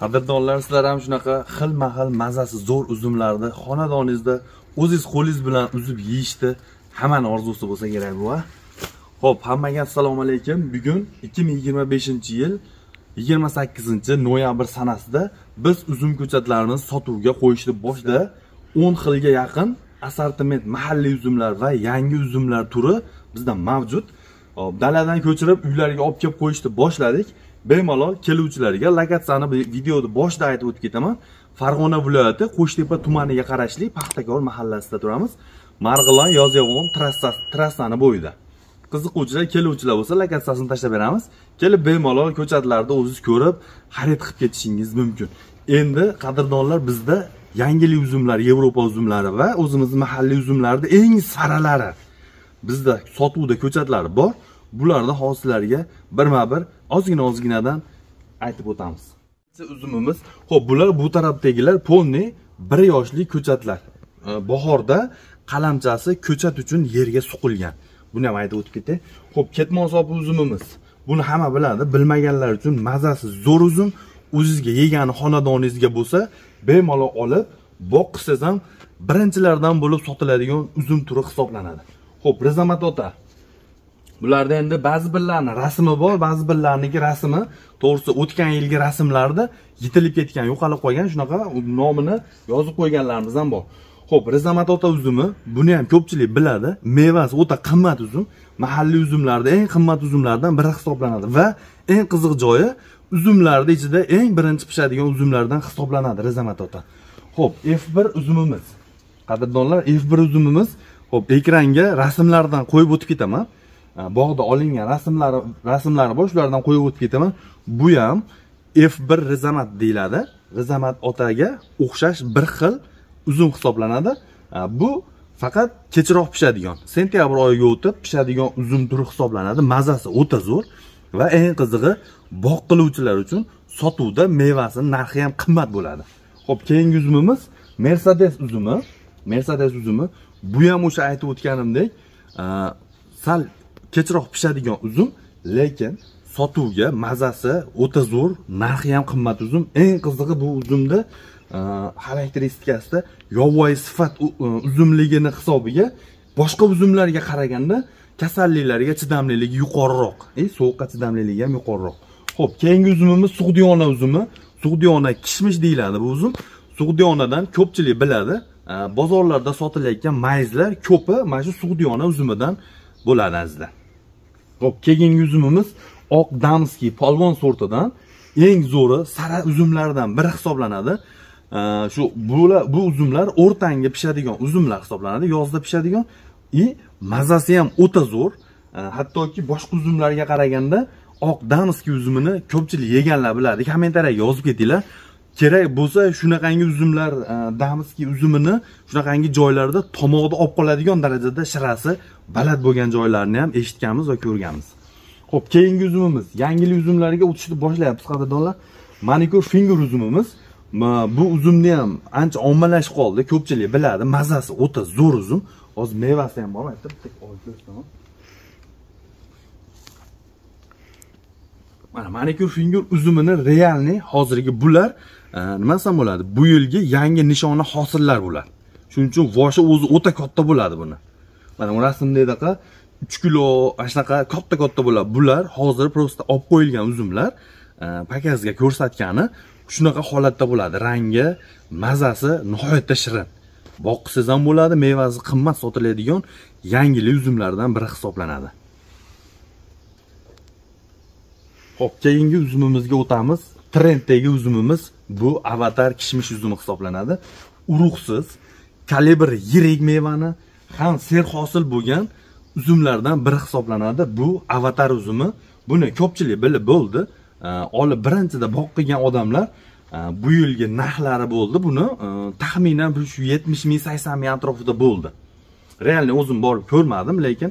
Qadrdonlar, sizlar ham shunaqa xilma-xil mazasi zo'r uzumlarni xonadoningizda o'zingiz qo'lingiz bilan uzib yeyishni hammani orzusi bo'lsa kerak bu. Xo'p, hammaga assalomu alaykum. Bugun 2025-yil 28-noyabr sanasida biz uzum ko'chatlarini sotuvga qo'yishni boshda 10 xilga yaqin assortiment mahalliy uzumlar va yangi uzumlar turi bizda mavjud. Daladan ko'chirib uylarga olib kelib qo'yishni boshladik. Bemalol keluvchilarga lokatsiyani videoda boshida aytib o'tib ketaman. Farg'ona viloyati Qo'shtepa tumaniga qarashli Paxtakor mahallasida turamiz. Marg'ilon Yozyovon trassani bo'yida. Qiziquvchilar, keluvchilar bo'lsa lokatsiyasini tashlab beramiz. Kelib bemalol ko'chatlarni o'zingiz ko'rib, xarid qilib ketishingiz mumkin. Endi qadrdonlar, bizda yangi uzumlar, Yevropa uzumlari va o'zimiz mahalliy uzumlarning eng saralari bizda sotuvda ko'chatlari bor. Bularni hosillariga birma-bir ozginadan aytib o'tamiz. Uzumimiz, xo'p, bular bu tarafdagilar ponni 1 yoshli ko'chatlar. Bahorda qalamchasi ko'chat uchun yerga suqilgan. Buni ham aytib o'tib ketay. Xo'p, ketmon sopi uzumimiz. Buni hamma biladi. Bilmaganlar uchun mazasi zo'r uzum. O'zingizga yegani xonadoningizga bo'lsa, bemalol olib boqsangiz ham birinchilardan bo'lib sotiladigan uzum turi hisoblanadi. Xo'p, Rizamat ota. Bularda endi ba'zi birlarning rasmi bor, ba'zi birlarningki rasmi, to'g'risi o'tgan yilgi rasmlarda yetilib ketgan, yo'qolib qolgan, shunaqa nomini yozib qo'yganlarimiz ham bor. Xo'p, Rizamat ota uzumi, buni ham ko'pchilik biladi. Mevasi o'ta qimmat uzum, mahalliy uzumlarda eng qimmat uzumlardan biri hisoblanadi va eng qiziq joyi, uzumlarning ichida eng birinchi pishadigan uzumlardan hisoblanadi Rizamat ota. Xo'p, F1 uzumimiz. Qadrdonlar, F1 uzumimiz, xo'p, ekranga rasmlardan qo'yib o'tib ketaman. Bog'da olingan rasmlari bor, shulardan qo'yib o'tib ketaman. Bu ham F1 Rizamat deyiladi. Rizamat otaga o'xshash bir xil uzum hisoblanadi. Bu faqat kechroq pishadigan, sentyabr oyiga o'tib pishadigan uzum turi hisoblanadi. Mazasi o'ta zo'r va eng qizig'i, bog' qiluvchilar uchun sotuvda mevasining narxi ham qimmat bo'ladi. Xo'p, keyingi uzumimiz Mercedes uzumi. Mercedes uzumi, bu ham o'sha aytib o'tganimdek, sal kechroq pishadigan uzum, lekin sotuvga mazasi o'ta zo'r, narxi ham qimmat uzum. Eng qizig'i, bu uzumda xarakteristikasida yovvoyi sifat uzumligini hisobiga boshqa uzumlarga qaraganda kasalliklarga chidamliligi yuqoriroq, sovuqqa chidamliligi ham yuqoriroq. Xo'p, keyingi uzumimiz Sug'diyona uzumi. Sug'diyona kishmish deyiladi bu uzum. Sug'diyonadan ko'pchilik biladi. Bozorlarda sotilayotgan mayizlar ko'pi mana shu Sug'diyona uzumidan bo'ladi azizlar. Xo'p, keyingi uzumimiz oq damskiy polvon sortidan eng zo'ri sara uzumlardan biri hisoblanadi. Bu uzumlar o'rtanga pishadigan uzumlar hisoblanadi, yozda pishadigan. Mazasi ham o'ta zo'r. Hattoki boshqa uzumlarga qaraganda oq damskiy uzumini ko'pchilik yeganlar biladi. Kommentariyaga yozib ketinglar. Kerak bo'lsa shunaqangi uzumlar, damskiy uzumini shunaqangi joylarda tomoqda olib qoladigan darajada shirasi baland bo'lgan joylarni ham eshitganmiz va ko'rganmiz. Xo'p, keyingi uzumimiz, yangi uzumlarga o'tishni boshlayapmiz qadrdonlar. Manicure finger uzumimiz. Bu uzumni ham ancha ommalashib qoldi, ko'pchilik biladi. Mazasi o'ta zo'r uzum. Hozir mevasi ham bor, aytib ko'rsataman. Mana Manicure finger uzumini realni hozirgi bular nima desam bo'ladi? Bu yilgi yangi nishona hosillar bular. Shuning uchun voshi o'zi o'ta katta bo'ladi buni. Mana bu rasmdaqa 3 kilo ashunaqa katta bo'ladi. Bular hozir prosta olib qo'yilgan uzumlar, pakazga ko'rsatgani shunaqa holatda bo'ladi. Rangi, mazasi nihoyatda shirin. Boqsiz ham bo'ladi, mevasi qimmat sotiladigan yangi uzumlardan biri hisoblanadi. Xo'p, keyingi uzumimizga o'tamiz. Trenddagi uzumimiz bu Avatar kishmish uzumi hisoblanadi. Urug'siz, kalibri yirik mevani ham serhosil bo'lgan uzumlardan biri hisoblanadi. Bu Avatar uzumi. Buni ko'pchilik bilib bo'ldi. Olib birinchida boqqigan odamlar bu yilgi narxlari bo'ldi. Buni taxminan shu 70 ming, 80 ming atrofida bo'ldi. Realni o'zim borib ko'rmadim, lekin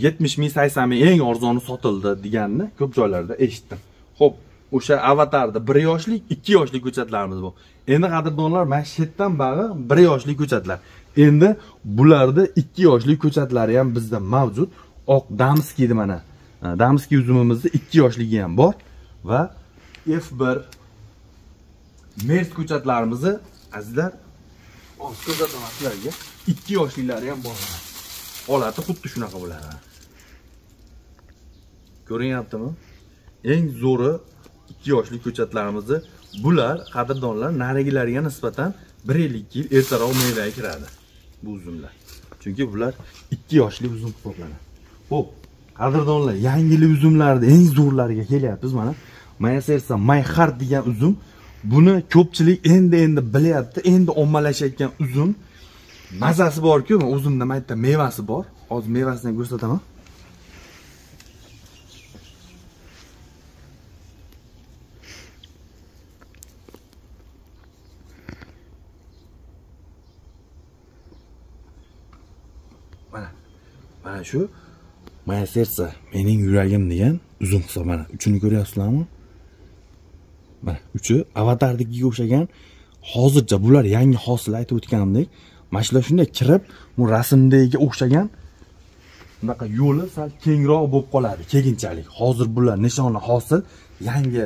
70 ming, 80 ming eng arzoni sotildi deganini ko'p joylarda eshitdim. Xo'p, o'sha Avatarda 1 yoshlik, 2 yoshlik ko'chatlarimiz bor. Endi qadrdonlar, mana shu yerdan bag'i 1 yoshlik ko'chatlar. Endi bularda 2 yoshlik ko'chatlari ham bizda mavjud. Oq damskiy mana. Damskiy uzumimizda 2 yoshligi ham bor va F1 Mers ko'chatlarimizni azizlar, ko'rsataman 2 yoshliklari ham bor. Holati xuddi shunaqa bo'ladi. Ko'rinyaptimi? Eng zo'ri 2 yoshli ko'chatlarimizni. Bular qadrdonlar narigilariga nisbatan 1-2 yil ertaroq mevaga kiradi. Bu uzumlar. Chunki bular 2 yoshli uzum hisoblanadi. Xo'p, qadrdonlar, yangili uzumlarni eng zo'rlariga kelyapmiz mana. Mayasersa Mayxar degan uzum. Buni ko'pchilik endi bilyapti. Endi ommalashayotgan uzum. Mazasi bor-ku, uzumda mayda mevasi bor. Hozir mevasini ko'rsataman. Mana shu Mayasersa mening yuragim degan uzum hisoblanadi. Uchini ko'ryapsizlarmi? Mana uchi avatardagiga o'xshagan. Hozircha bular yangi hosil aytib o'tganimdek, mana shular shunday kirib, bu rasmdagi o'xshagan bunaqa yo'li sal kengroq bo'lib qoladi keyinchalik. Hozir bular nishoni hosil, yangi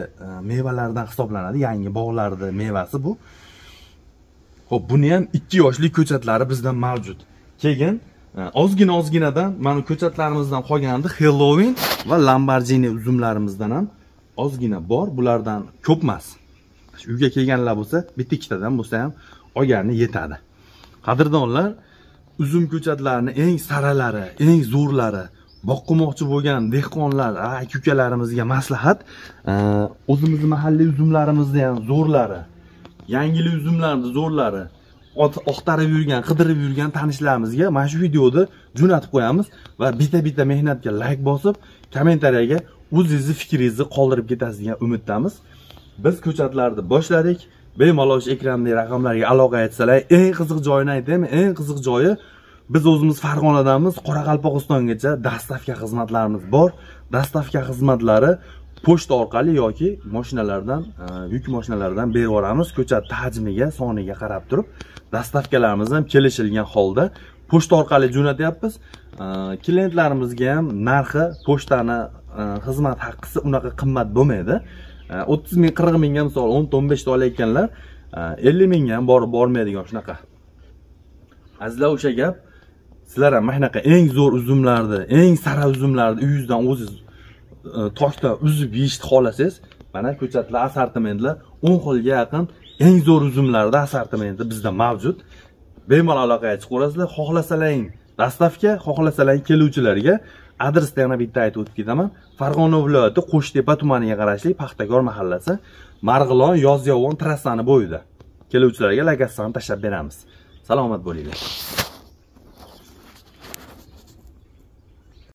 mevalardan hisoblanadi, yangi bog'larda mevasi bu. Xo'p, buni ham 2 yoshli ko'chatlari bizda mavjud. Keyin ozginadan mana ko'chatlarimizdan qolgandi Halloween va Lamborghini uzumlarimizdan ham ozgina bor, bulardan ko'p emas. Uyga kelganlar bo'lsa, bitta ikkitadan bo'lsa ham olgani yetadi. Qadrdonlar, uzum ko'chatlarini eng saralari, eng zo'rlari boqmoqchi bo'lgan dehqonlar, aka-ukalarimizga maslahat, o'zimizning mahalliy uzumlarimizni ham zo'rlari, yangili uzumlarni zo'rlari oqtarib yurgan, qidirib yurgan tanishlarimizga mana shu videoni jo'natib qo'yamiz va bitta mehnatga like bosib, kommentariyaga o'zingizni fikringizni qoldirib ketasiz degan umiddamiz. Biz ko'chatlarni boshladik. Bemalol ekrandagi raqamlarga aloqa etsalar, eng qiziq joyini aytaymi? Eng qiziq joyi biz o'zimiz Farg'onadamiz, Qoraqalpog'istongacha dastavka xizmatlarimiz bor. Dastavka xizmatlari pochta orqali yoki mashinalardan, yuk mashinalaridan berib yuboramiz. Ko'chat hajmiga, soniga qarab turib, dastavkalarimiz ham kelishilgan holda pochta orqali jo'natyapmiz. Klientlarimizga ham narxi, pochtani xizmat haqqisi unaqa qimmat bo'lmaydi. 30 ming, 40 mingga misol 10-15 ta olayotganlar 50 mingga ham borib bormaydigan shunaqa. Azizlar, o'sha gap, sizlar ham mana shunaqa eng zo'r uzumlarni, eng sara uzumlarni uyingizdan o'zingiz toshda uzib yeyishni xolasangiz, mana ko'chatlar assortimentlar 10 xilga yaqin eng zo'r uzumlarda assortimenti bizda mavjud. Bemalol aloqaga chiqib ko'rasizlar. Xohlasalaring dastavka, xohlasalaring keluvchilarga adresni yana bitta aytib o'tib ketaman. Farg'ona viloyati Qo'shtepa tumaniga qarashli Paxtakor mahallasi, Marg'ilon Yozyovon trassani bo'yida. Keluvchilarga lokatsiyani tashlab beramiz. Salomat bo'linglar.